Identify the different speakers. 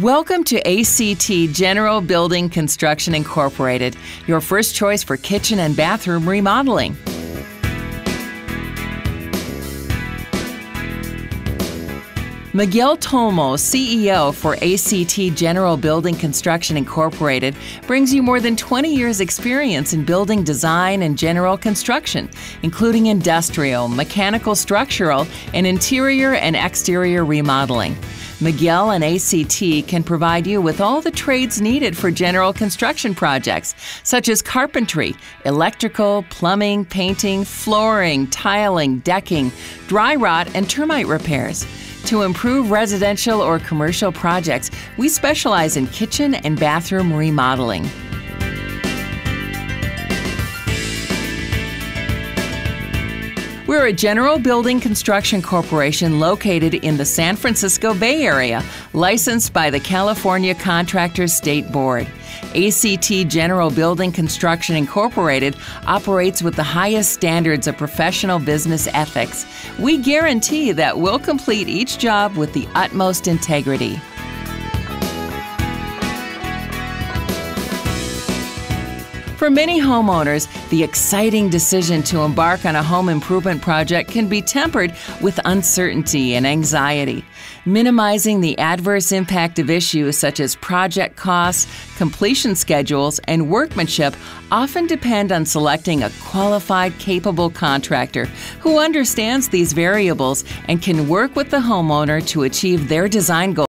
Speaker 1: Welcome to ACT General Building Construction Incorporated, your first choice for kitchen and bathroom remodeling. Miguel Tolmo, CEO for ACT General Building Construction Incorporated, brings you more than 20 years' experience in building design and general construction, including industrial, mechanical, structural, and interior and exterior remodeling. Miguel and ACT can provide you with all the trades needed for general construction projects, such as carpentry, electrical, plumbing, painting, flooring, tiling, decking, dry rot, and termite repairs. To improve residential or commercial projects, we specialize in kitchen and bathroom remodeling. We're a general building construction corporation located in the San Francisco Bay Area, licensed by the California Contractors State Board. ACT General Building Construction Incorporated operates with the highest standards of professional business ethics. We guarantee that we'll complete each job with the utmost integrity. For many homeowners, the exciting decision to embark on a home improvement project can be tempered with uncertainty and anxiety. Minimizing the adverse impact of issues such as project costs, completion schedules, and workmanship often depend on selecting a qualified, capable contractor who understands these variables and can work with the homeowner to achieve their design goals.